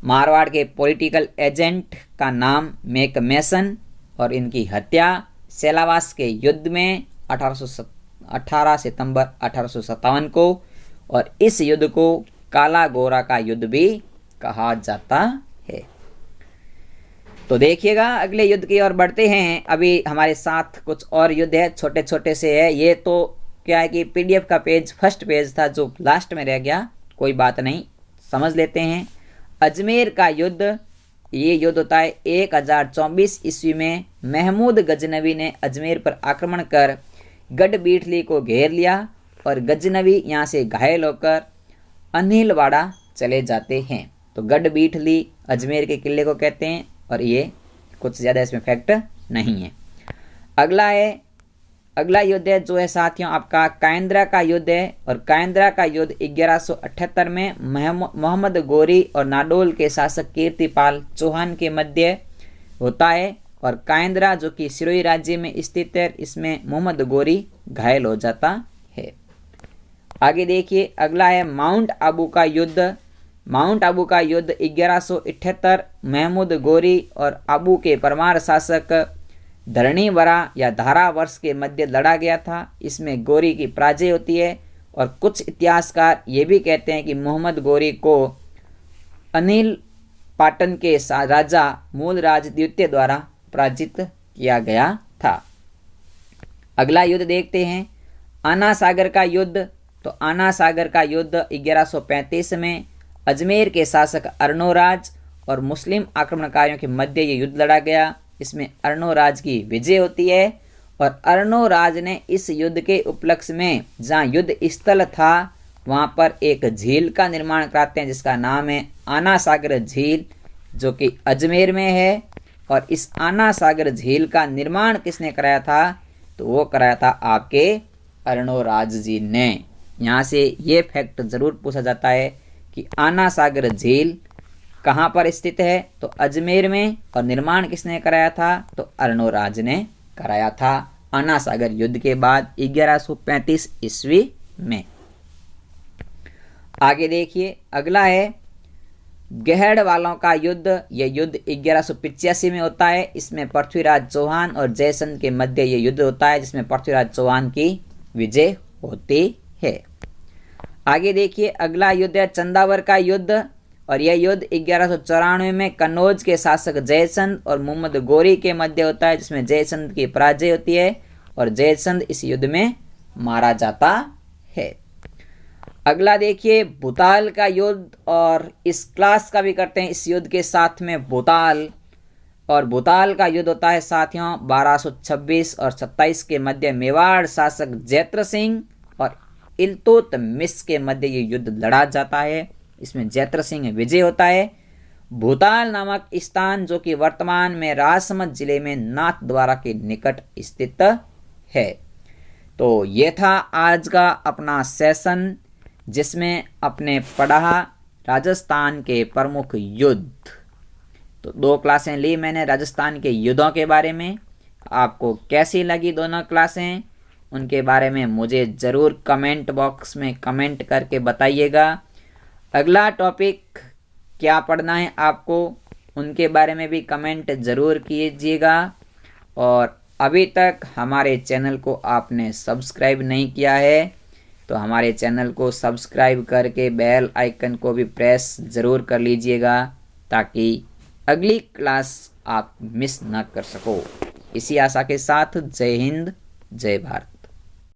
मारवाड़ के पॉलिटिकल एजेंट का नाम मैक मेसन और इनकी हत्या सेलावास के युद्ध में 18 सितंबर 1857 को, और इस युद्ध को काला गोरा का युद्ध भी कहा जाता है। तो देखिएगा, अगले युद्ध की ओर बढ़ते हैं। अभी हमारे साथ कुछ और युद्ध है, छोटे छोटे से है। ये तो क्या है कि पीडीएफ का पेज फर्स्ट पेज था जो लास्ट में रह गया, कोई बात नहीं, समझ लेते हैं। अजमेर का युद्ध, ये युद्ध होता है 1024 ईस्वी में। महमूद गजनवी ने अजमेर पर आक्रमण कर गढ़बीठली को घेर लिया और गजनवी यहाँ से घायल होकर अनिलवाड़ा चले जाते हैं। तो गढ़बीठली अजमेर के किले को कहते हैं और ये कुछ ज़्यादा इसमें फैक्ट नहीं है। अगला युद्ध है जो है साथियों आपका कायंद्रा का युद्ध है। और कायंद्रा का युद्ध 1178 में मोहम्मद गोरी और नाडोल के शासक कीर्तिपाल चौहान के मध्य होता है। और कायंद्रा जो कि सिरोही राज्य में स्थित है, इसमें मोहम्मद गोरी घायल हो जाता है। आगे देखिए, अगला है माउंट आबू का युद्ध। माउंट आबू का युद्ध 1178 महमूद गोरी और आबू के परमार शासक धरणीवरा या धारावर्ष के मध्य लड़ा गया था। इसमें गोरी की पराजय होती है और कुछ इतिहासकार ये भी कहते हैं कि मोहम्मद गोरी को अनिल पाटन के राजा मूलराज द्वितीय द्वारा पराजित किया गया था। अगला युद्ध देखते हैं, आना सागर का युद्ध। तो आना सागर का युद्ध 1135 में अजमेर के शासक अर्नोराज और मुस्लिम आक्रमणकारियों के मध्य ये युद्ध लड़ा गया। इसमें अर्नोराज की विजय होती है और अर्नोराज ने इस युद्ध के उपलक्ष्य में जहाँ युद्ध स्थल था वहाँ पर एक झील का निर्माण कराते हैं जिसका नाम है आना सागर झील, जो कि अजमेर में है। और इस आना सागर झील का निर्माण किसने कराया था? तो वो कराया था आपके अर्नोराज जी ने। यहाँ से ये फैक्ट जरूर पूछा जाता है कि आना सागर झील कहाँ पर स्थित है? तो अजमेर में। और निर्माण किसने कराया था? तो अर्नोराज ने कराया था आना सागर युद्ध के बाद 1135 ईस्वी में। आगे देखिए, अगला है गहड़ वालों का युद्ध। यह युद्ध 1185 में होता है। इसमें पृथ्वीराज चौहान और जयचंद के मध्य यह युद्ध होता है जिसमें पृथ्वीराज चौहान की विजय होती है। आगे देखिए, अगला युद्ध है चंदावर का युद्ध। और यह युद्ध 1194 में कन्नौज के शासक जयचंद और मोहम्मद गोरी के मध्य होता है जिसमें जयचंद की पराजय होती है और जयचंद इस युद्ध में मारा जाता है। अगला देखिए भूताल का युद्ध, और इस क्लास का भी करते हैं इस युद्ध के साथ में भूताल। और भूताल का युद्ध होता है साथियों 1226 और 27 के मध्य मेवाड़ शासक जैत्र सिंह और इल्तुतमिश के मध्य ये युद्ध लड़ा जाता है। इसमें जैत्र सिंह विजय होता है। भूताल नामक स्थान जो कि वर्तमान में राजसमंद जिले में नाथद्वारा के निकट स्थित है। तो ये था आज का अपना सेशन जिसमें अपने पढ़ा राजस्थान के प्रमुख युद्ध। तो 2 क्लासें ली मैंने राजस्थान के युद्धों के बारे में। आपको कैसी लगी दोनों क्लासें, उनके बारे में मुझे ज़रूर कमेंट बॉक्स में कमेंट करके बताइएगा। अगला टॉपिक क्या पढ़ना है आपको, उनके बारे में भी कमेंट ज़रूर कीजिएगा। और अभी तक हमारे चैनल को आपने सब्सक्राइब नहीं किया है तो हमारे चैनल को सब्सक्राइब करके बेल आइकन को भी प्रेस ज़रूर कर लीजिएगा ताकि अगली क्लास आप मिस ना कर सको। इसी आशा के साथ जय हिंद, जय भारत।